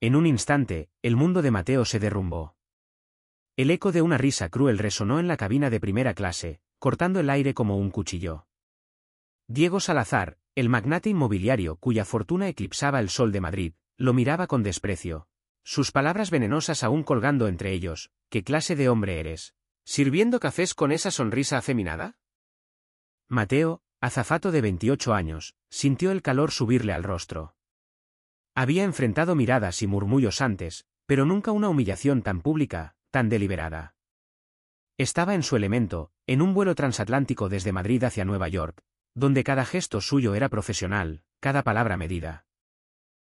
En un instante, el mundo de Mateo se derrumbó. El eco de una risa cruel resonó en la cabina de primera clase, cortando el aire como un cuchillo. Diego Salazar, el magnate inmobiliario cuya fortuna eclipsaba el sol de Madrid, lo miraba con desprecio. Sus palabras venenosas aún colgando entre ellos. ¿Qué clase de hombre eres? ¿Sirviendo cafés con esa sonrisa afeminada? Mateo, azafato de 28 años, sintió el calor subirle al rostro. Había enfrentado miradas y murmullos antes, pero nunca una humillación tan pública, tan deliberada. Estaba en su elemento, en un vuelo transatlántico desde Madrid hacia Nueva York, donde cada gesto suyo era profesional, cada palabra medida.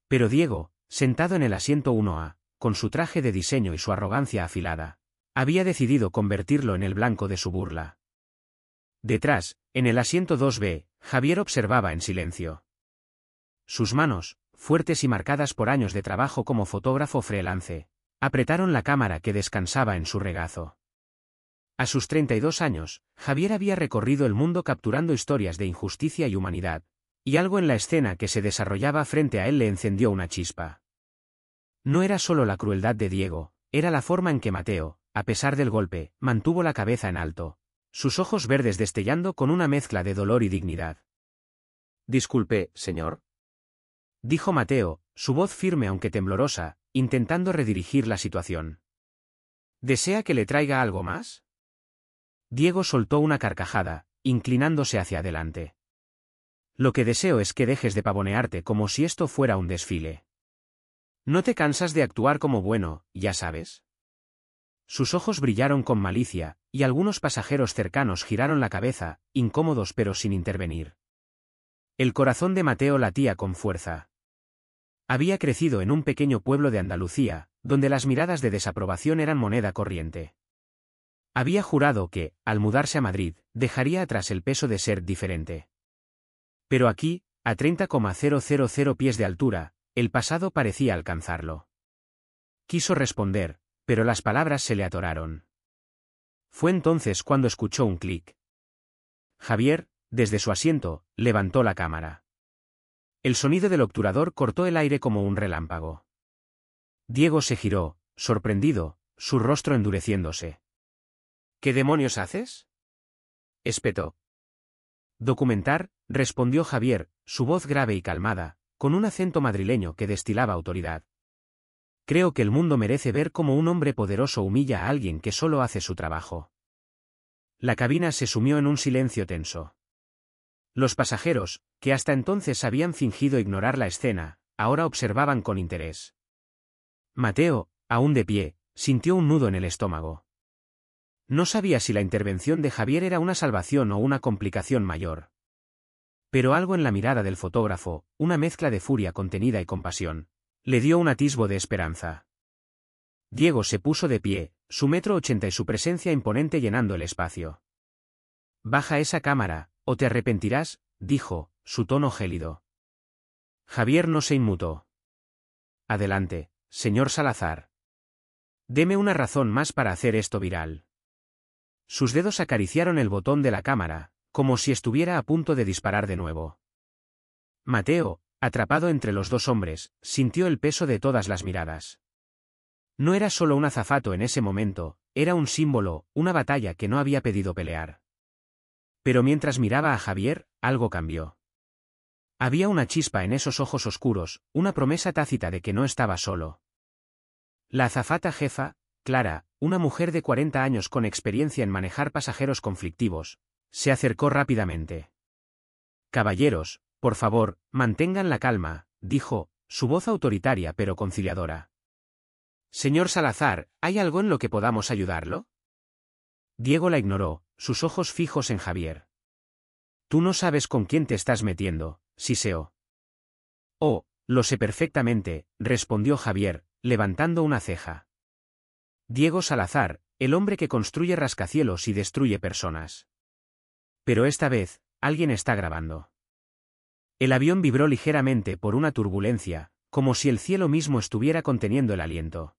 Pero Diego, sentado en el asiento 1A, con su traje de diseño y su arrogancia afilada, había decidido convertirlo en el blanco de su burla. Detrás, en el asiento 2B, Javier observaba en silencio. Sus manos, fuertes y marcadas por años de trabajo como fotógrafo freelance, apretaron la cámara que descansaba en su regazo. A sus 32 años, Javier había recorrido el mundo capturando historias de injusticia y humanidad, y algo en la escena que se desarrollaba frente a él le encendió una chispa. No era solo la crueldad de Diego, era la forma en que Mateo, a pesar del golpe, mantuvo la cabeza en alto, sus ojos verdes destellando con una mezcla de dolor y dignidad. «Disculpe, señor», dijo Mateo, su voz firme aunque temblorosa, intentando redirigir la situación. «¿Desea que le traiga algo más?» Diego soltó una carcajada, inclinándose hacia adelante. «Lo que deseo es que dejes de pavonearte como si esto fuera un desfile. ¿No te cansas de actuar como bueno, ya sabes?» Sus ojos brillaron con malicia, y algunos pasajeros cercanos giraron la cabeza, incómodos pero sin intervenir. El corazón de Mateo latía con fuerza. Había crecido en un pequeño pueblo de Andalucía, donde las miradas de desaprobación eran moneda corriente. Había jurado que, al mudarse a Madrid, dejaría atrás el peso de ser diferente. Pero aquí, a 30,000 pies de altura, el pasado parecía alcanzarlo. Quiso responder, pero las palabras se le atoraron. Fue entonces cuando escuchó un clic. Javier, desde su asiento, levantó la cámara. El sonido del obturador cortó el aire como un relámpago. Diego se giró, sorprendido, su rostro endureciéndose. «¿Qué demonios haces?», espetó. «Documentar», respondió Javier, su voz grave y calmada, con un acento madrileño que destilaba autoridad. «Creo que el mundo merece ver cómo un hombre poderoso humilla a alguien que solo hace su trabajo». La cabina se sumió en un silencio tenso. Los pasajeros, que hasta entonces habían fingido ignorar la escena, ahora observaban con interés. Mateo, aún de pie, sintió un nudo en el estómago. No sabía si la intervención de Javier era una salvación o una complicación mayor. Pero algo en la mirada del fotógrafo, una mezcla de furia contenida y compasión, le dio un atisbo de esperanza. Diego se puso de pie, su 1,80 m y su presencia imponente llenando el espacio. «Baja esa cámara, o te arrepentirás», dijo, su tono gélido. Javier no se inmutó. «Adelante, señor Salazar. Deme una razón más para hacer esto viral». Sus dedos acariciaron el botón de la cámara, como si estuviera a punto de disparar de nuevo. Mateo, atrapado entre los dos hombres, sintió el peso de todas las miradas. No era solo un azafato en ese momento, era un símbolo, una batalla que no había pedido pelear. Pero mientras miraba a Javier, algo cambió. Había una chispa en esos ojos oscuros, una promesa tácita de que no estaba solo. La azafata jefa, Clara, una mujer de 40 años con experiencia en manejar pasajeros conflictivos, se acercó rápidamente. «Caballeros, por favor, mantengan la calma», dijo, su voz autoritaria pero conciliadora. «Señor Salazar, ¿hay algo en lo que podamos ayudarlo?». Diego la ignoró, sus ojos fijos en Javier. «Tú no sabes con quién te estás metiendo», siseó. «Oh, lo sé perfectamente», respondió Javier, levantando una ceja. «Diego Salazar, el hombre que construye rascacielos y destruye personas. Pero esta vez, alguien está grabando». El avión vibró ligeramente por una turbulencia, como si el cielo mismo estuviera conteniendo el aliento.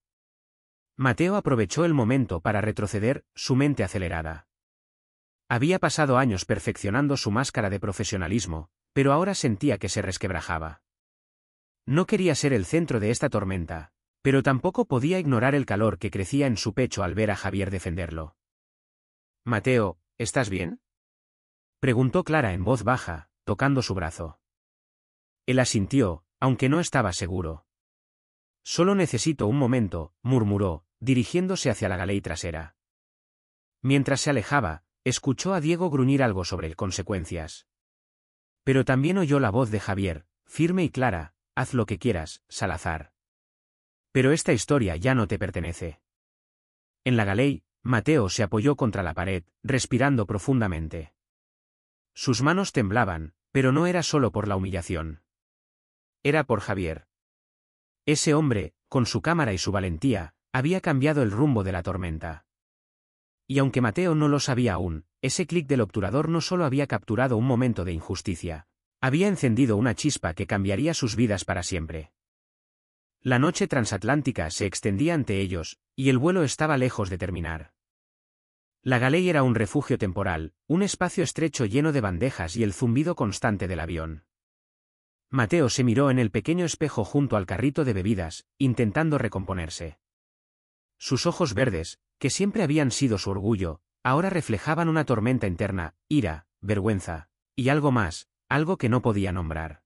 Mateo aprovechó el momento para retroceder, su mente acelerada. Había pasado años perfeccionando su máscara de profesionalismo, pero ahora sentía que se resquebrajaba. No quería ser el centro de esta tormenta, pero tampoco podía ignorar el calor que crecía en su pecho al ver a Javier defenderlo. «Mateo, ¿estás bien?», preguntó Clara en voz baja, tocando su brazo. Él asintió, aunque no estaba seguro. «Solo necesito un momento», murmuró, dirigiéndose hacia la galey trasera. Mientras se alejaba, escuchó a Diego gruñir algo sobre consecuencias. Pero también oyó la voz de Javier, firme y clara: «Haz lo que quieras, Salazar. Pero esta historia ya no te pertenece». En la galey, Mateo se apoyó contra la pared, respirando profundamente. Sus manos temblaban, pero no era solo por la humillación. Era por Javier. Ese hombre, con su cámara y su valentía, había cambiado el rumbo de la tormenta. Y aunque Mateo no lo sabía aún, ese clic del obturador no solo había capturado un momento de injusticia, había encendido una chispa que cambiaría sus vidas para siempre. La noche transatlántica se extendía ante ellos, y el vuelo estaba lejos de terminar. La galey era un refugio temporal, un espacio estrecho lleno de bandejas y el zumbido constante del avión. Mateo se miró en el pequeño espejo junto al carrito de bebidas, intentando recomponerse. Sus ojos verdes, que siempre habían sido su orgullo, ahora reflejaban una tormenta interna, ira, vergüenza, y algo más, algo que no podía nombrar.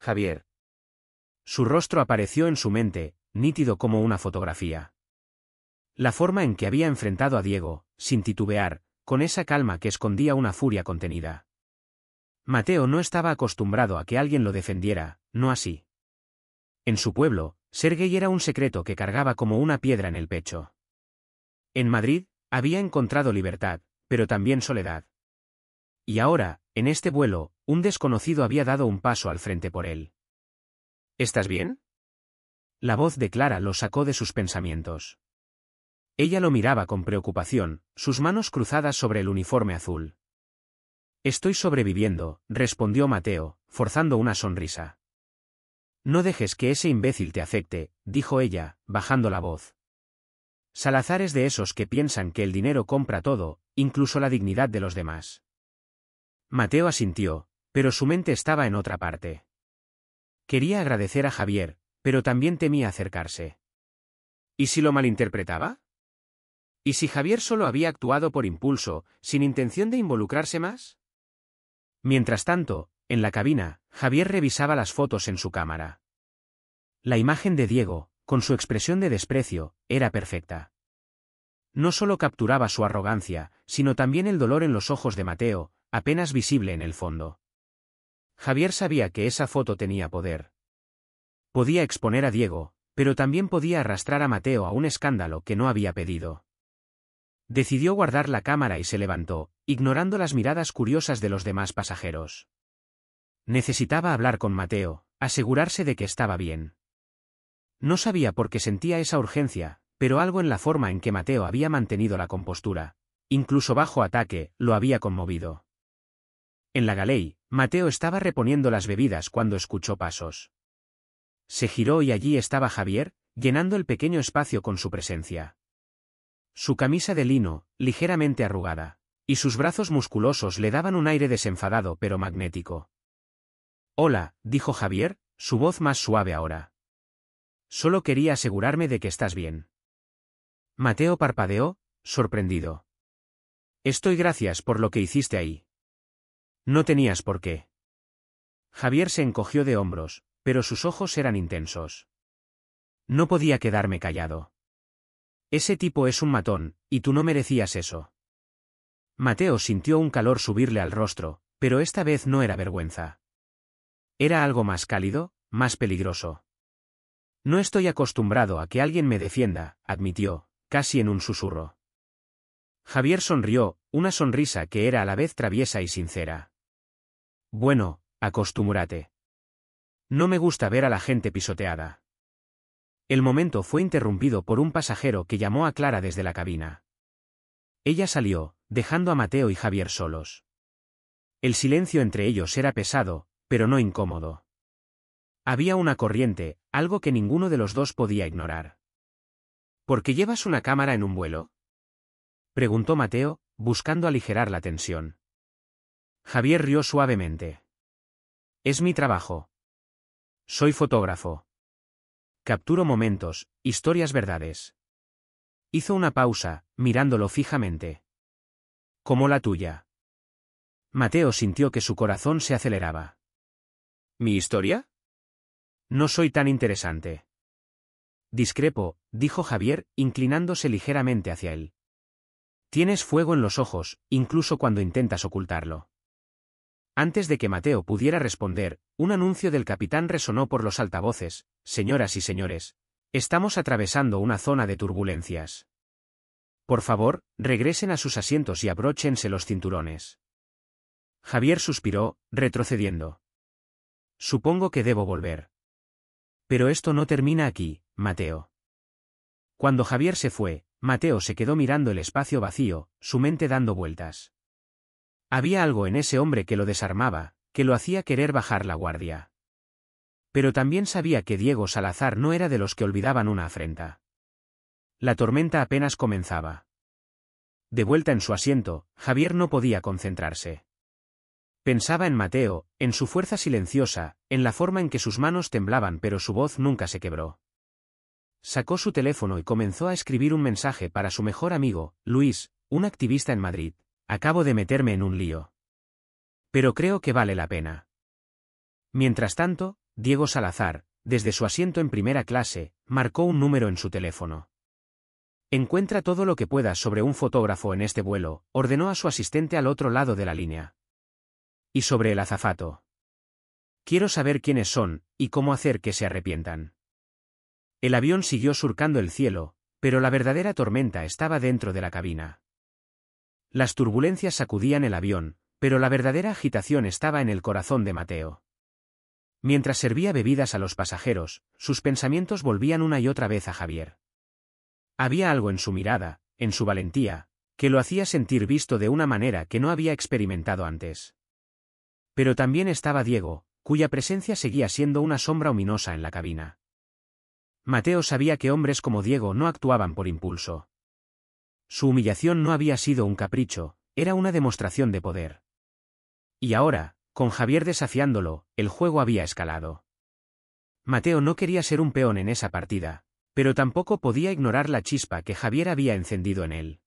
Javier. Su rostro apareció en su mente, nítido como una fotografía. La forma en que había enfrentado a Diego, sin titubear, con esa calma que escondía una furia contenida. Mateo no estaba acostumbrado a que alguien lo defendiera, no así. En su pueblo, ser gay era un secreto que cargaba como una piedra en el pecho. En Madrid, había encontrado libertad, pero también soledad. Y ahora, en este vuelo, un desconocido había dado un paso al frente por él. ¿Estás bien?, la voz de Clara lo sacó de sus pensamientos. Ella lo miraba con preocupación, sus manos cruzadas sobre el uniforme azul. «Estoy sobreviviendo», respondió Mateo, forzando una sonrisa. «No dejes que ese imbécil te afecte», dijo ella, bajando la voz. «Salazar es de esos que piensan que el dinero compra todo, incluso la dignidad de los demás». Mateo asintió, pero su mente estaba en otra parte. Quería agradecer a Javier, pero también temía acercarse. ¿Y si lo malinterpretaba? ¿Y si Javier solo había actuado por impulso, sin intención de involucrarse más? Mientras tanto, en la cabina, Javier revisaba las fotos en su cámara. La imagen de Diego, con su expresión de desprecio, era perfecta. No solo capturaba su arrogancia, sino también el dolor en los ojos de Mateo, apenas visible en el fondo. Javier sabía que esa foto tenía poder. Podía exponer a Diego, pero también podía arrastrar a Mateo a un escándalo que no había pedido. Decidió guardar la cámara y se levantó, ignorando las miradas curiosas de los demás pasajeros. Necesitaba hablar con Mateo, asegurarse de que estaba bien. No sabía por qué sentía esa urgencia, pero algo en la forma en que Mateo había mantenido la compostura, incluso bajo ataque, lo había conmovido. En la galey, Mateo estaba reponiendo las bebidas cuando escuchó pasos. Se giró y allí estaba Javier, llenando el pequeño espacio con su presencia. Su camisa de lino, ligeramente arrugada, y sus brazos musculosos le daban un aire desenfadado pero magnético. «Hola», dijo Javier, su voz más suave ahora. «Solo quería asegurarme de que estás bien». Mateo parpadeó, sorprendido. «Estoy gracias por lo que hiciste ahí». «No tenías por qué». Javier se encogió de hombros, pero sus ojos eran intensos. «No podía quedarme callado. Ese tipo es un matón, y tú no merecías eso». Mateo sintió un calor subirle al rostro, pero esta vez no era vergüenza. Era algo más cálido, más peligroso. «No estoy acostumbrado a que alguien me defienda», admitió, casi en un susurro. Javier sonrió, una sonrisa que era a la vez traviesa y sincera. «Bueno, acostúmbrate. No me gusta ver a la gente pisoteada». El momento fue interrumpido por un pasajero que llamó a Clara desde la cabina. Ella salió, dejando a Mateo y Javier solos. El silencio entre ellos era pesado, pero no incómodo. Había una corriente, algo que ninguno de los dos podía ignorar. «¿Por qué llevas una cámara en un vuelo?», preguntó Mateo, buscando aligerar la tensión. Javier rió suavemente. «Es mi trabajo». Soy fotógrafo. Capturo momentos, historias, verdades. Hizo una pausa, mirándolo fijamente. ¿Como la tuya? Mateo sintió que su corazón se aceleraba. ¿Mi historia? No soy tan interesante. Discrepo, dijo Javier, inclinándose ligeramente hacia él. Tienes fuego en los ojos, incluso cuando intentas ocultarlo. Antes de que Mateo pudiera responder, un anuncio del capitán resonó por los altavoces: señoras y señores, estamos atravesando una zona de turbulencias. Por favor, regresen a sus asientos y abróchense los cinturones. Javier suspiró, retrocediendo. Supongo que debo volver. Pero esto no termina aquí, Mateo. Cuando Javier se fue, Mateo se quedó mirando el espacio vacío, su mente dando vueltas. Había algo en ese hombre que lo desarmaba, que lo hacía querer bajar la guardia. Pero también sabía que Diego Salazar no era de los que olvidaban una afrenta. La tormenta apenas comenzaba. De vuelta en su asiento, Javier no podía concentrarse. Pensaba en Mateo, en su fuerza silenciosa, en la forma en que sus manos temblaban pero su voz nunca se quebró. Sacó su teléfono y comenzó a escribir un mensaje para su mejor amigo, Luis, un activista en Madrid. Acabo de meterme en un lío. Pero creo que vale la pena. Mientras tanto, Diego Salazar, desde su asiento en primera clase, marcó un número en su teléfono. Encuentra todo lo que puedas sobre un fotógrafo en este vuelo, ordenó a su asistente al otro lado de la línea. Y sobre el azafato. Quiero saber quiénes son, y cómo hacer que se arrepientan. El avión siguió surcando el cielo, pero la verdadera tormenta estaba dentro de la cabina. Las turbulencias sacudían el avión, pero la verdadera agitación estaba en el corazón de Mateo. Mientras servía bebidas a los pasajeros, sus pensamientos volvían una y otra vez a Javier. Había algo en su mirada, en su valentía, que lo hacía sentir visto de una manera que no había experimentado antes. Pero también estaba Diego, cuya presencia seguía siendo una sombra ominosa en la cabina. Mateo sabía que hombres como Diego no actuaban por impulso. Su humillación no había sido un capricho, era una demostración de poder. Y ahora, con Javier desafiándolo, el juego había escalado. Mateo no quería ser un peón en esa partida, pero tampoco podía ignorar la chispa que Javier había encendido en él.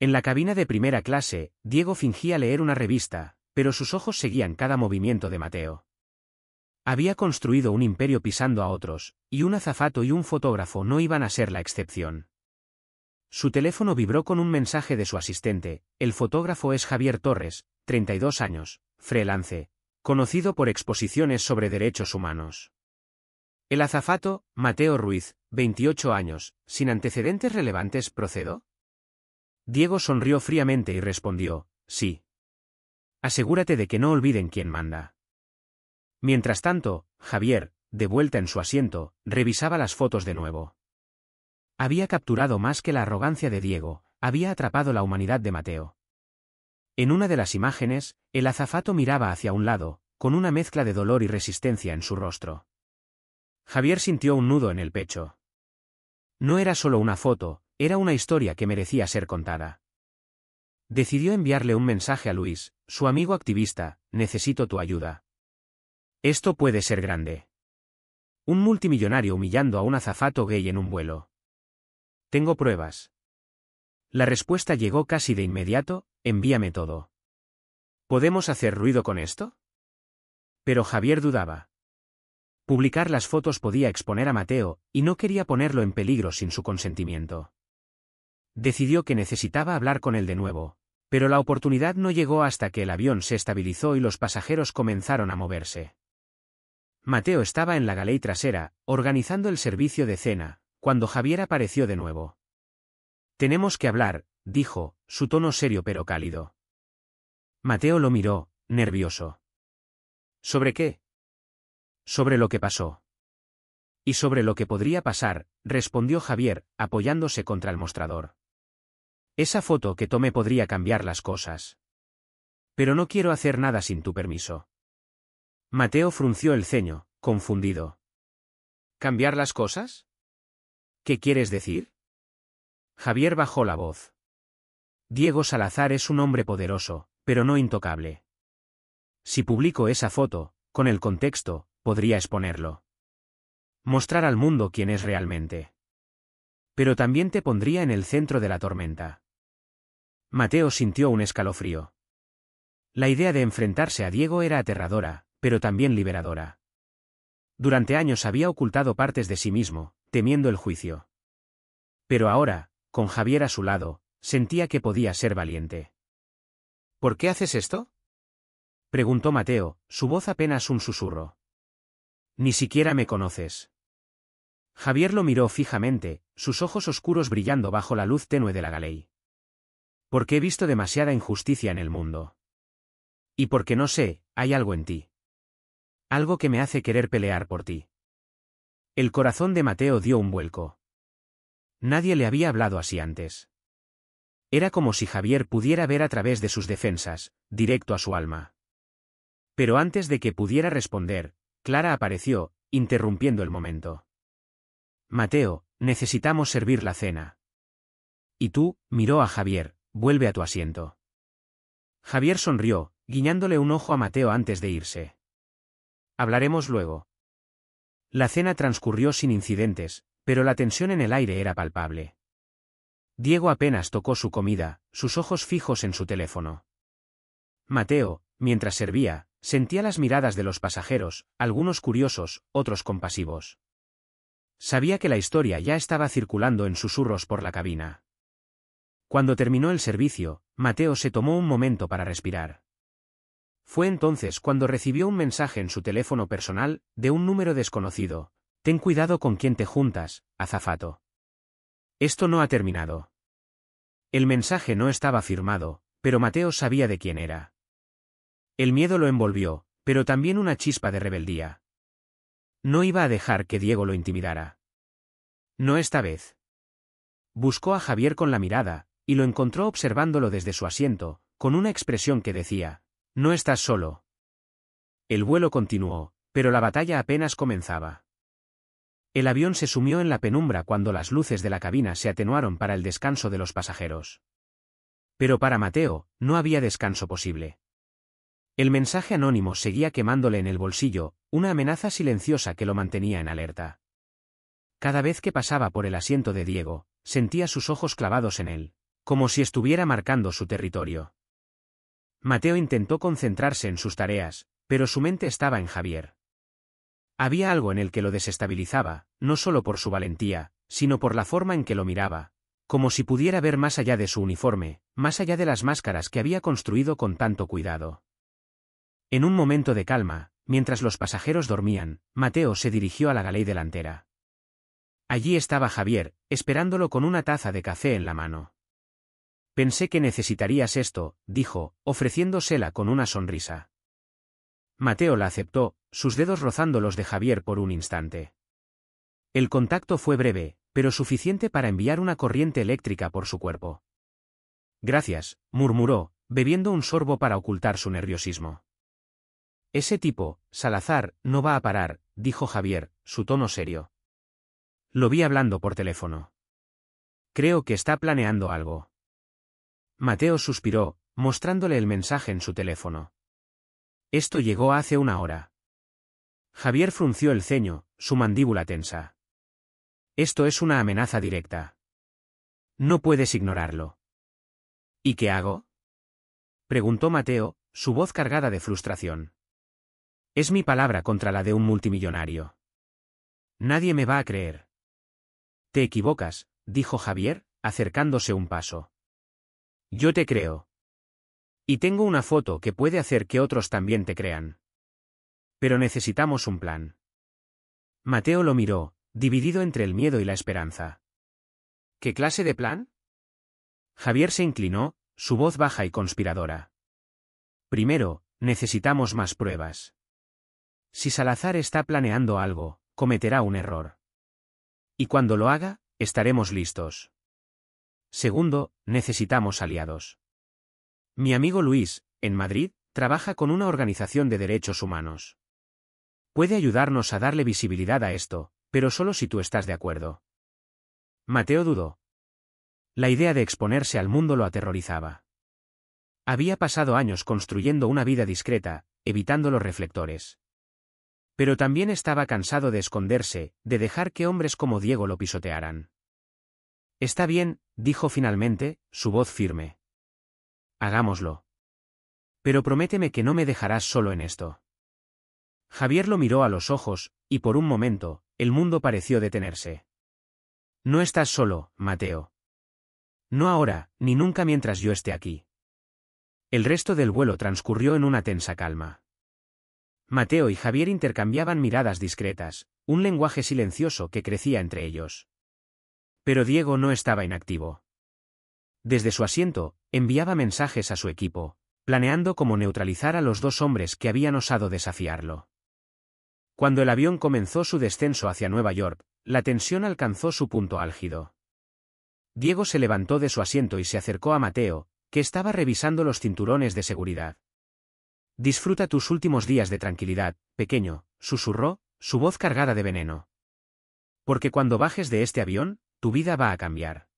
En la cabina de primera clase, Diego fingía leer una revista, pero sus ojos seguían cada movimiento de Mateo. Había construido un imperio pisando a otros, y un azafato y un fotógrafo no iban a ser la excepción. Su teléfono vibró con un mensaje de su asistente. El fotógrafo es Javier Torres, 32 años, freelance, conocido por exposiciones sobre derechos humanos. El azafato, Mateo Ruiz, 28 años, sin antecedentes relevantes. ¿Procedo? Diego sonrió fríamente y respondió: sí. Asegúrate de que no olviden quién manda. Mientras tanto, Javier, de vuelta en su asiento, revisaba las fotos de nuevo. Había capturado más que la arrogancia de Diego, había atrapado la humanidad de Mateo. En una de las imágenes, el azafato miraba hacia un lado, con una mezcla de dolor y resistencia en su rostro. Javier sintió un nudo en el pecho. No era solo una foto, era una historia que merecía ser contada. Decidió enviarle un mensaje a Luis, su amigo activista: necesito tu ayuda. Esto puede ser grande. Un multimillonario humillando a un azafato gay en un vuelo. Tengo pruebas. La respuesta llegó casi de inmediato: envíame todo. ¿Podemos hacer ruido con esto? Pero Javier dudaba. Publicar las fotos podía exponer a Mateo, y no quería ponerlo en peligro sin su consentimiento. Decidió que necesitaba hablar con él de nuevo, pero la oportunidad no llegó hasta que el avión se estabilizó y los pasajeros comenzaron a moverse. Mateo estaba en la galería trasera, organizando el servicio de cena, cuando Javier apareció de nuevo. Tenemos que hablar, dijo, su tono serio pero cálido. Mateo lo miró, nervioso. ¿Sobre qué? Sobre lo que pasó. Y sobre lo que podría pasar, respondió Javier, apoyándose contra el mostrador. Esa foto que tomé podría cambiar las cosas. Pero no quiero hacer nada sin tu permiso. Mateo frunció el ceño, confundido. ¿Cambiar las cosas? ¿Qué quieres decir? Javier bajó la voz. Diego Salazar es un hombre poderoso, pero no intocable. Si publico esa foto, con el contexto, podría exponerlo. Mostrar al mundo quién es realmente. Pero también te pondría en el centro de la tormenta. Mateo sintió un escalofrío. La idea de enfrentarse a Diego era aterradora, pero también liberadora. Durante años había ocultado partes de sí mismo, temiendo el juicio. Pero ahora, con Javier a su lado, sentía que podía ser valiente. ¿Por qué haces esto?, preguntó Mateo, su voz apenas un susurro. Ni siquiera me conoces. Javier lo miró fijamente, sus ojos oscuros brillando bajo la luz tenue de la Galei. Porque he visto demasiada injusticia en el mundo. Y porque no sé, hay algo en ti. Algo que me hace querer pelear por ti. El corazón de Mateo dio un vuelco. Nadie le había hablado así antes. Era como si Javier pudiera ver a través de sus defensas, directo a su alma. Pero antes de que pudiera responder, Clara apareció, interrumpiendo el momento. Mateo, necesitamos servir la cena. Y tú, miró a Javier, vuelve a tu asiento. Javier sonrió, guiñándole un ojo a Mateo antes de irse. Hablaremos luego. La cena transcurrió sin incidentes, pero la tensión en el aire era palpable. Diego apenas tocó su comida, sus ojos fijos en su teléfono. Mateo, mientras servía, sentía las miradas de los pasajeros, algunos curiosos, otros compasivos. Sabía que la historia ya estaba circulando en susurros por la cabina. Cuando terminó el servicio, Mateo se tomó un momento para respirar. Fue entonces cuando recibió un mensaje en su teléfono personal, de un número desconocido. Ten cuidado con quién te juntas, azafato. Esto no ha terminado. El mensaje no estaba firmado, pero Mateo sabía de quién era. El miedo lo envolvió, pero también una chispa de rebeldía. No iba a dejar que Diego lo intimidara. No esta vez. Buscó a Javier con la mirada, y lo encontró observándolo desde su asiento, con una expresión que decía, no estás solo. El vuelo continuó, pero la batalla apenas comenzaba. El avión se sumió en la penumbra cuando las luces de la cabina se atenuaron para el descanso de los pasajeros. Pero para Mateo, no había descanso posible. El mensaje anónimo seguía quemándole en el bolsillo, una amenaza silenciosa que lo mantenía en alerta. Cada vez que pasaba por el asiento de Diego, sentía sus ojos clavados en él, como si estuviera marcando su territorio. Mateo intentó concentrarse en sus tareas, pero su mente estaba en Javier. Había algo en él que lo desestabilizaba, no solo por su valentía, sino por la forma en que lo miraba, como si pudiera ver más allá de su uniforme, más allá de las máscaras que había construido con tanto cuidado. En un momento de calma, mientras los pasajeros dormían, Mateo se dirigió a la Galei delantera. Allí estaba Javier, esperándolo con una taza de café en la mano. Pensé que necesitarías esto, dijo, ofreciéndosela con una sonrisa. Mateo la aceptó, sus dedos rozando los de Javier por un instante. El contacto fue breve, pero suficiente para enviar una corriente eléctrica por su cuerpo. Gracias, murmuró, bebiendo un sorbo para ocultar su nerviosismo. Ese tipo, Salazar, no va a parar, dijo Javier, su tono serio. Lo vi hablando por teléfono. Creo que está planeando algo. Mateo suspiró, mostrándole el mensaje en su teléfono. Esto llegó hace una hora. Javier frunció el ceño, su mandíbula tensa. Esto es una amenaza directa. No puedes ignorarlo. ¿Y qué hago?, preguntó Mateo, su voz cargada de frustración. Es mi palabra contra la de un multimillonario. Nadie me va a creer. Te equivocas, dijo Javier, acercándose un paso. Yo te creo. Y tengo una foto que puede hacer que otros también te crean. Pero necesitamos un plan. Mateo lo miró, dividido entre el miedo y la esperanza. ¿Qué clase de plan? Javier se inclinó, su voz baja y conspiradora. Primero, necesitamos más pruebas. Si Salazar está planeando algo, cometerá un error. Y cuando lo haga, estaremos listos. Segundo, necesitamos aliados. Mi amigo Luis, en Madrid, trabaja con una organización de derechos humanos. Puede ayudarnos a darle visibilidad a esto, pero solo si tú estás de acuerdo. Mateo dudó. La idea de exponerse al mundo lo aterrorizaba. Había pasado años construyendo una vida discreta, evitando los reflectores. Pero también estaba cansado de esconderse, de dejar que hombres como Diego lo pisotearan. Está bien, dijo finalmente, su voz firme. Hagámoslo. Pero prométeme que no me dejarás solo en esto. Javier lo miró a los ojos, y por un momento, el mundo pareció detenerse. No estás solo, Mateo. No ahora, ni nunca mientras yo esté aquí. El resto del vuelo transcurrió en una tensa calma. Mateo y Javier intercambiaban miradas discretas, un lenguaje silencioso que crecía entre ellos. Pero Diego no estaba inactivo. Desde su asiento, enviaba mensajes a su equipo, planeando cómo neutralizar a los dos hombres que habían osado desafiarlo. Cuando el avión comenzó su descenso hacia Nueva York, la tensión alcanzó su punto álgido. Diego se levantó de su asiento y se acercó a Mateo, que estaba revisando los cinturones de seguridad. Disfruta tus últimos días de tranquilidad, pequeño, susurró, su voz cargada de veneno. Porque cuando bajes de este avión, tu vida va a cambiar.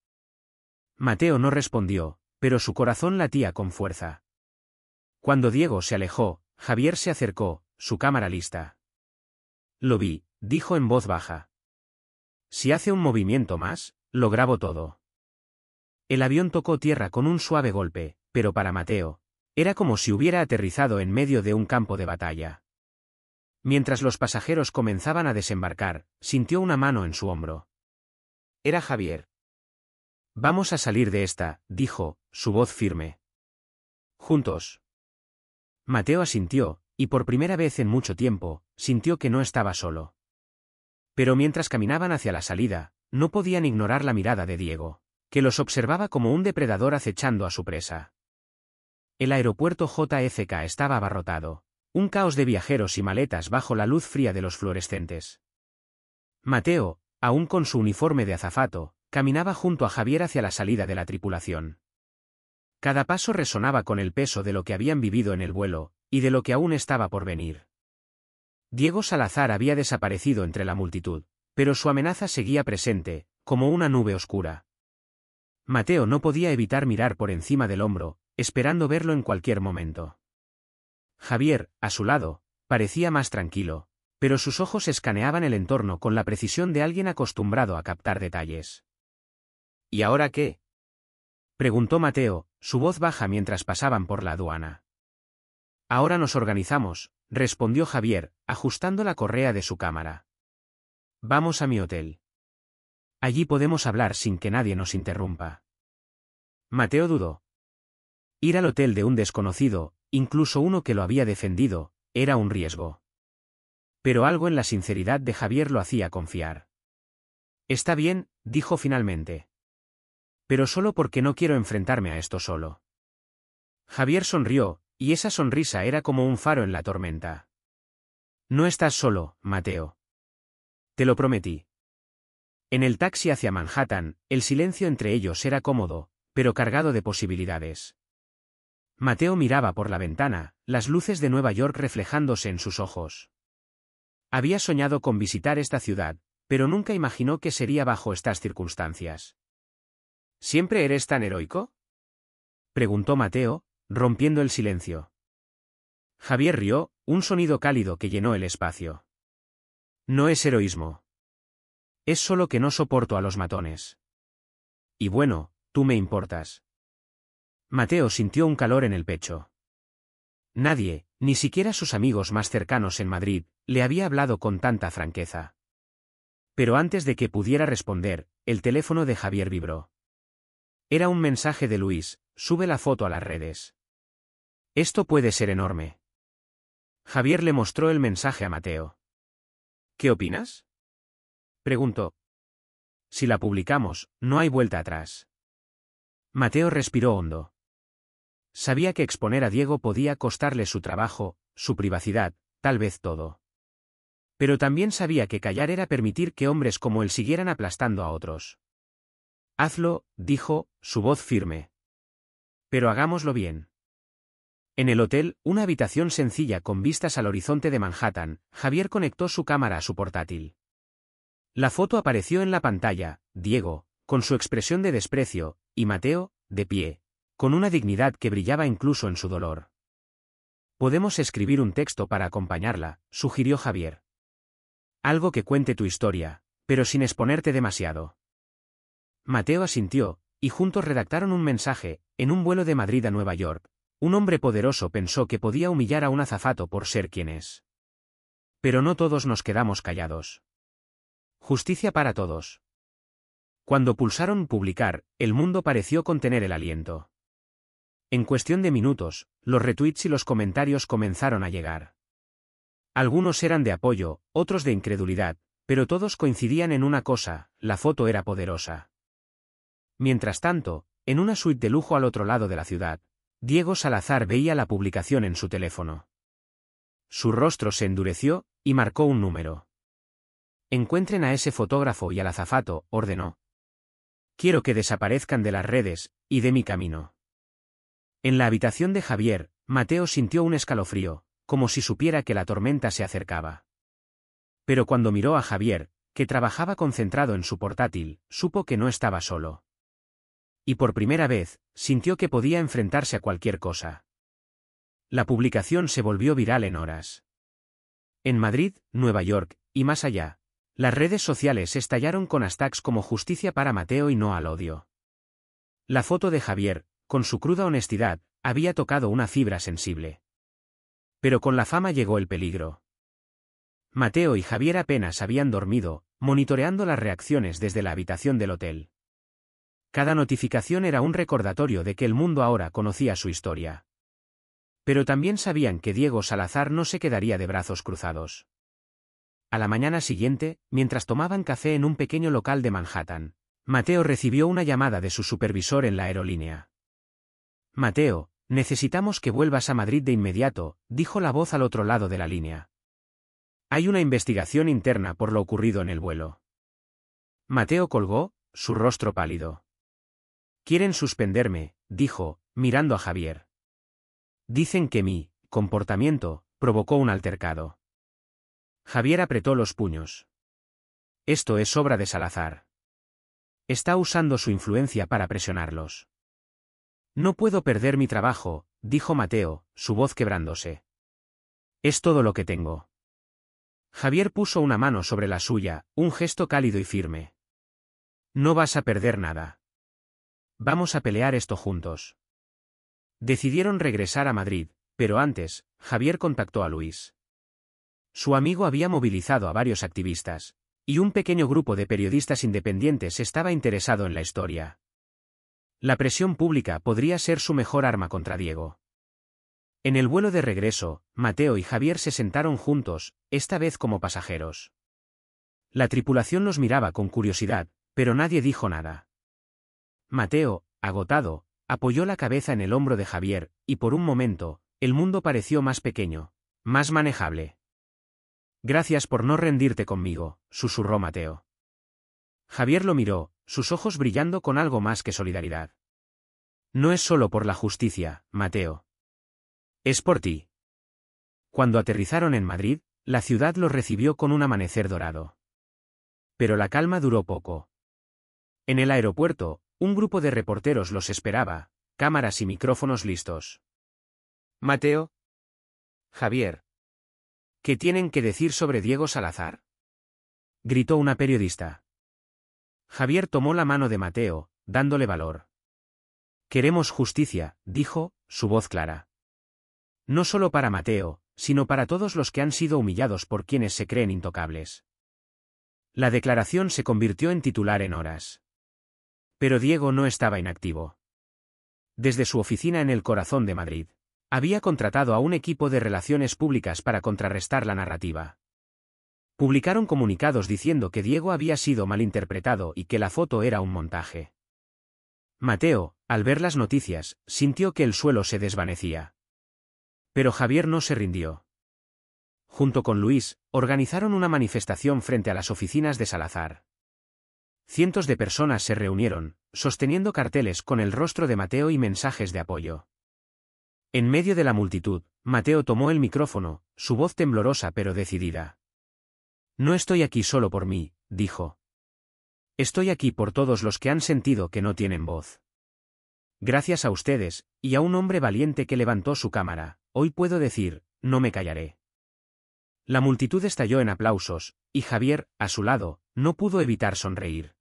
Mateo no respondió, pero su corazón latía con fuerza. Cuando Diego se alejó, Javier se acercó, su cámara lista. Lo vi, dijo en voz baja. Si hace un movimiento más, lo grabo todo. El avión tocó tierra con un suave golpe, pero para Mateo, era como si hubiera aterrizado en medio de un campo de batalla. Mientras los pasajeros comenzaban a desembarcar, sintió una mano en su hombro. Era Javier. Vamos a salir de esta, dijo, su voz firme. Juntos. Mateo asintió, y por primera vez en mucho tiempo, sintió que no estaba solo. Pero mientras caminaban hacia la salida, no podían ignorar la mirada de Diego, que los observaba como un depredador acechando a su presa. El aeropuerto JFK estaba abarrotado, un caos de viajeros y maletas bajo la luz fría de los fluorescentes. Mateo, aún con su uniforme de azafato, caminaba junto a Javier hacia la salida de la tripulación. Cada paso resonaba con el peso de lo que habían vivido en el vuelo, y de lo que aún estaba por venir. Diego Salazar había desaparecido entre la multitud, pero su amenaza seguía presente, como una nube oscura. Mateo no podía evitar mirar por encima del hombro, esperando verlo en cualquier momento. Javier, a su lado, parecía más tranquilo, pero sus ojos escaneaban el entorno con la precisión de alguien acostumbrado a captar detalles. ¿Y ahora qué?, preguntó Mateo, su voz baja mientras pasaban por la aduana. Ahora nos organizamos, respondió Javier, ajustando la correa de su cámara. Vamos a mi hotel. Allí podemos hablar sin que nadie nos interrumpa. Mateo dudó. Ir al hotel de un desconocido, incluso uno que lo había defendido, era un riesgo. Pero algo en la sinceridad de Javier lo hacía confiar. Está bien, dijo finalmente. Pero solo porque no quiero enfrentarme a esto solo. Javier sonrió, y esa sonrisa era como un faro en la tormenta. No estás solo, Mateo. Te lo prometí. En el taxi hacia Manhattan, el silencio entre ellos era cómodo, pero cargado de posibilidades. Mateo miraba por la ventana, las luces de Nueva York reflejándose en sus ojos. Había soñado con visitar esta ciudad, pero nunca imaginó que sería bajo estas circunstancias. ¿Siempre eres tan heroico?, preguntó Mateo, rompiendo el silencio. Javier rió, un sonido cálido que llenó el espacio. No es heroísmo. Es solo que no soporto a los matones. Y bueno, tú me importas. Mateo sintió un calor en el pecho. Nadie, ni siquiera sus amigos más cercanos en Madrid, le había hablado con tanta franqueza. Pero antes de que pudiera responder, el teléfono de Javier vibró. Era un mensaje de Luis: sube la foto a las redes. Esto puede ser enorme. Javier le mostró el mensaje a Mateo. ¿Qué opinas?, preguntó. Si la publicamos, no hay vuelta atrás. Mateo respiró hondo. Sabía que exponer a Diego podía costarle su trabajo, su privacidad, tal vez todo. Pero también sabía que callar era permitir que hombres como él siguieran aplastando a otros. Hazlo, dijo, su voz firme. Pero hagámoslo bien. En el hotel, una habitación sencilla con vistas al horizonte de Manhattan, Javier conectó su cámara a su portátil. La foto apareció en la pantalla, Diego, con su expresión de desprecio, y Mateo, de pie, con una dignidad que brillaba incluso en su dolor. Podemos escribir un texto para acompañarla, sugirió Javier. Algo que cuente tu historia, pero sin exponerte demasiado. Mateo asintió, y juntos redactaron un mensaje. En un vuelo de Madrid a Nueva York, un hombre poderoso pensó que podía humillar a un azafato por ser quien es. Pero no todos nos quedamos callados. Justicia para todos. Cuando pulsaron publicar, el mundo pareció contener el aliento. En cuestión de minutos, los retweets y los comentarios comenzaron a llegar. Algunos eran de apoyo, otros de incredulidad, pero todos coincidían en una cosa: la foto era poderosa. Mientras tanto, en una suite de lujo al otro lado de la ciudad, Diego Salazar veía la publicación en su teléfono. Su rostro se endureció, y marcó un número. Encuentren a ese fotógrafo y al azafato, ordenó. Quiero que desaparezcan de las redes, y de mi camino. En la habitación de Javier, Mateo sintió un escalofrío, como si supiera que la tormenta se acercaba. Pero cuando miró a Javier, que trabajaba concentrado en su portátil, supo que no estaba solo. Y por primera vez, sintió que podía enfrentarse a cualquier cosa. La publicación se volvió viral en horas. En Madrid, Nueva York, y más allá, las redes sociales estallaron con hashtags como justicia para Mateo y no al odio. La foto de Javier, con su cruda honestidad, había tocado una fibra sensible. Pero con la fama llegó el peligro. Mateo y Javier apenas habían dormido, monitoreando las reacciones desde la habitación del hotel. Cada notificación era un recordatorio de que el mundo ahora conocía su historia. Pero también sabían que Diego Salazar no se quedaría de brazos cruzados. A la mañana siguiente, mientras tomaban café en un pequeño local de Manhattan, Mateo recibió una llamada de su supervisor en la aerolínea. Mateo, necesitamos que vuelvas a Madrid de inmediato, dijo la voz al otro lado de la línea. Hay una investigación interna por lo ocurrido en el vuelo. Mateo colgó, su rostro pálido. Quieren suspenderme, dijo, mirando a Javier. Dicen que mi comportamiento provocó un altercado. Javier apretó los puños. Esto es obra de Salazar. Está usando su influencia para presionarlos. No puedo perder mi trabajo, dijo Mateo, su voz quebrándose. Es todo lo que tengo. Javier puso una mano sobre la suya, un gesto cálido y firme. No vas a perder nada. Vamos a pelear esto juntos. Decidieron regresar a Madrid, pero antes, Javier contactó a Luis. Su amigo había movilizado a varios activistas, y un pequeño grupo de periodistas independientes estaba interesado en la historia. La presión pública podría ser su mejor arma contra Diego. En el vuelo de regreso, Mateo y Javier se sentaron juntos, esta vez como pasajeros. La tripulación los miraba con curiosidad, pero nadie dijo nada. Mateo, agotado, apoyó la cabeza en el hombro de Javier, y por un momento, el mundo pareció más pequeño, más manejable. Gracias por no rendirte conmigo, susurró Mateo. Javier lo miró, sus ojos brillando con algo más que solidaridad. No es solo por la justicia, Mateo. Es por ti. Cuando aterrizaron en Madrid, la ciudad los recibió con un amanecer dorado. Pero la calma duró poco. En el aeropuerto, un grupo de reporteros los esperaba, cámaras y micrófonos listos. Mateo. Javier. ¿Qué tienen que decir sobre Diego Salazar? Gritó una periodista. Javier tomó la mano de Mateo, dándole valor. Queremos justicia, dijo, su voz clara. No solo para Mateo, sino para todos los que han sido humillados por quienes se creen intocables. La declaración se convirtió en titular en horas. Pero Diego no estaba inactivo. Desde su oficina en el corazón de Madrid, había contratado a un equipo de relaciones públicas para contrarrestar la narrativa. Publicaron comunicados diciendo que Diego había sido malinterpretado y que la foto era un montaje. Mateo, al ver las noticias, sintió que el suelo se desvanecía. Pero Javier no se rindió. Junto con Luis, organizaron una manifestación frente a las oficinas de Salazar. Cientos de personas se reunieron, sosteniendo carteles con el rostro de Mateo y mensajes de apoyo. En medio de la multitud, Mateo tomó el micrófono, su voz temblorosa pero decidida. No estoy aquí solo por mí, dijo. Estoy aquí por todos los que han sentido que no tienen voz. Gracias a ustedes, y a un hombre valiente que levantó su cámara, hoy puedo decir, no me callaré. La multitud estalló en aplausos, y Javier, a su lado, no pudo evitar sonreír.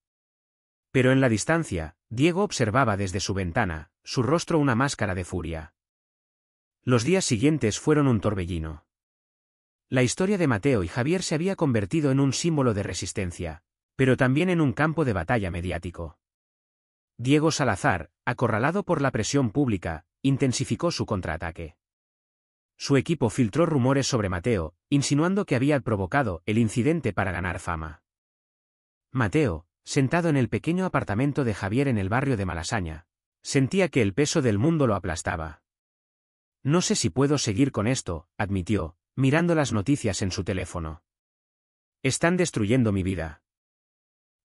Pero en la distancia, Diego observaba desde su ventana, su rostro una máscara de furia. Los días siguientes fueron un torbellino. La historia de Mateo y Javier se había convertido en un símbolo de resistencia, pero también en un campo de batalla mediático. Diego Salazar, acorralado por la presión pública, intensificó su contraataque. Su equipo filtró rumores sobre Mateo, insinuando que había provocado el incidente para ganar fama. Mateo, sentado en el pequeño apartamento de Javier en el barrio de Malasaña, sentía que el peso del mundo lo aplastaba. No sé si puedo seguir con esto, admitió, mirando las noticias en su teléfono. Están destruyendo mi vida.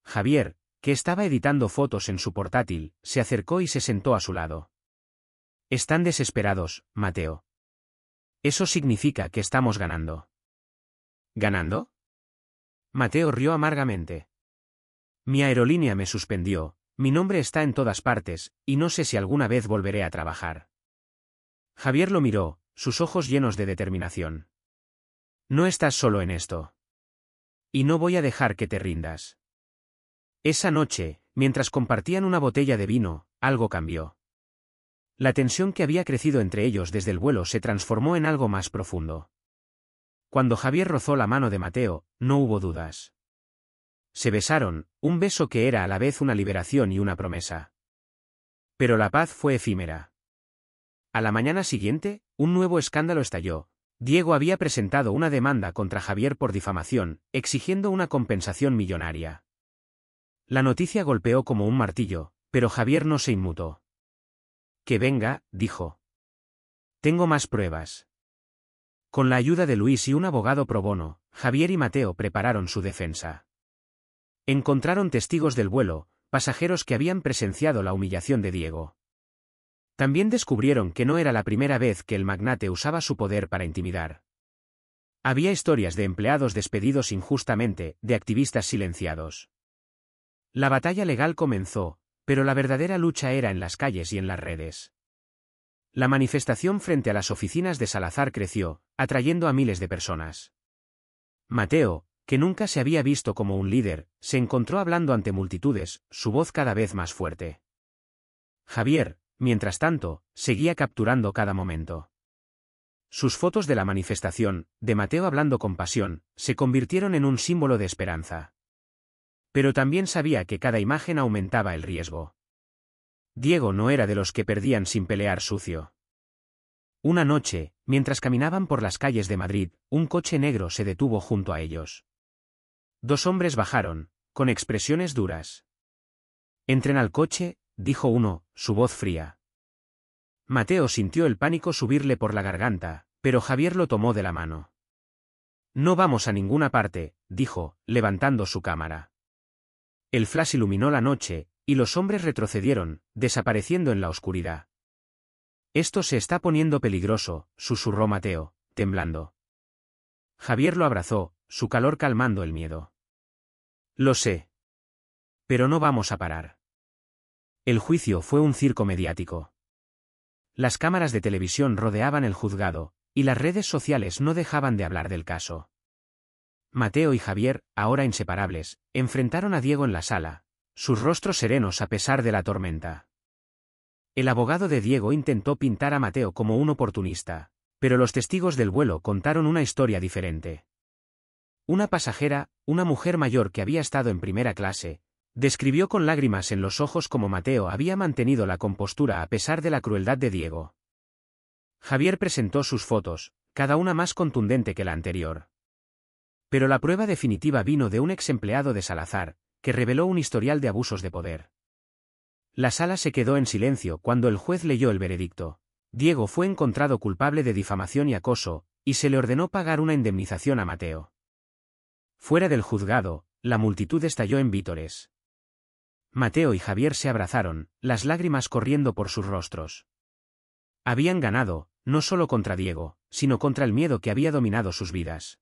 Javier, que estaba editando fotos en su portátil, se acercó y se sentó a su lado. Están desesperados, Mateo. Eso significa que estamos ganando. ¿Ganando? Mateo rió amargamente. Mi aerolínea me suspendió, mi nombre está en todas partes, y no sé si alguna vez volveré a trabajar. Javier lo miró, sus ojos llenos de determinación. No estás solo en esto. Y no voy a dejar que te rindas. Esa noche, mientras compartían una botella de vino, algo cambió. La tensión que había crecido entre ellos desde el vuelo se transformó en algo más profundo. Cuando Javier rozó la mano de Mateo, no hubo dudas. Se besaron, un beso que era a la vez una liberación y una promesa. Pero la paz fue efímera. A la mañana siguiente, un nuevo escándalo estalló. Diego había presentado una demanda contra Javier por difamación, exigiendo una compensación millonaria. La noticia golpeó como un martillo, pero Javier no se inmutó. Que venga, dijo. Tengo más pruebas. Con la ayuda de Luis y un abogado pro bono, Javier y Mateo prepararon su defensa. Encontraron testigos del vuelo, pasajeros que habían presenciado la humillación de Diego. También descubrieron que no era la primera vez que el magnate usaba su poder para intimidar. Había historias de empleados despedidos injustamente, de activistas silenciados. La batalla legal comenzó, pero la verdadera lucha era en las calles y en las redes. La manifestación frente a las oficinas de Salazar creció, atrayendo a miles de personas. Mateo, que nunca se había visto como un líder, se encontró hablando ante multitudes, su voz cada vez más fuerte. Javier, mientras tanto, seguía capturando cada momento. Sus fotos de la manifestación, de Mateo hablando con pasión, se convirtieron en un símbolo de esperanza. Pero también sabía que cada imagen aumentaba el riesgo. Diego no era de los que perdían sin pelear sucio. Una noche, mientras caminaban por las calles de Madrid, un coche negro se detuvo junto a ellos. Dos hombres bajaron, con expresiones duras. Entren al coche, dijo uno, su voz fría. Mateo sintió el pánico subirle por la garganta, pero Javier lo tomó de la mano. No vamos a ninguna parte, dijo, levantando su cámara. El flash iluminó la noche, y los hombres retrocedieron, desapareciendo en la oscuridad. Esto se está poniendo peligroso, susurró Mateo, temblando. Javier lo abrazó, su calor calmando el miedo. Lo sé. Pero no vamos a parar. El juicio fue un circo mediático. Las cámaras de televisión rodeaban el juzgado, y las redes sociales no dejaban de hablar del caso. Mateo y Javier, ahora inseparables, enfrentaron a Diego en la sala, sus rostros serenos a pesar de la tormenta. El abogado de Diego intentó pintar a Mateo como un oportunista, pero los testigos del vuelo contaron una historia diferente. Una pasajera, una mujer mayor que había estado en primera clase, describió con lágrimas en los ojos cómo Mateo había mantenido la compostura a pesar de la crueldad de Diego. Javier presentó sus fotos, cada una más contundente que la anterior. Pero la prueba definitiva vino de un ex empleado de Salazar, que reveló un historial de abusos de poder. La sala se quedó en silencio cuando el juez leyó el veredicto. Diego fue encontrado culpable de difamación y acoso, y se le ordenó pagar una indemnización a Mateo. Fuera del juzgado, la multitud estalló en vítores. Mateo y Javier se abrazaron, las lágrimas corriendo por sus rostros. Habían ganado, no solo contra Diego, sino contra el miedo que había dominado sus vidas.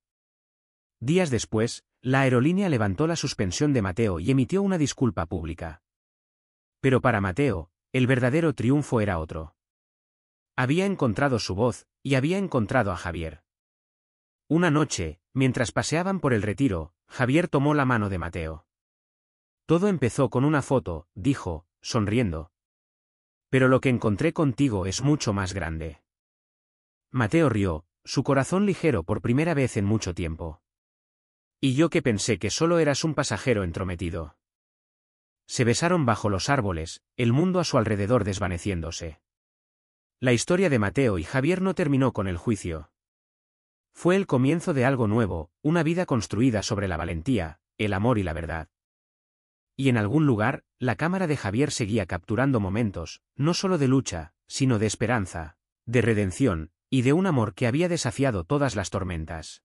Días después, la aerolínea levantó la suspensión de Mateo y emitió una disculpa pública. Pero para Mateo, el verdadero triunfo era otro. Había encontrado su voz, y había encontrado a Javier. Una noche, mientras paseaban por el Retiro, Javier tomó la mano de Mateo. Todo empezó con una foto, dijo, sonriendo. Pero lo que encontré contigo es mucho más grande. Mateo rió, su corazón ligero por primera vez en mucho tiempo. Y yo que pensé que solo eras un pasajero entrometido. Se besaron bajo los árboles, el mundo a su alrededor desvaneciéndose. La historia de Mateo y Javier no terminó con el juicio. Fue el comienzo de algo nuevo, una vida construida sobre la valentía, el amor y la verdad. Y en algún lugar, la cámara de Javier seguía capturando momentos, no solo de lucha, sino de esperanza, de redención, y de un amor que había desafiado todas las tormentas.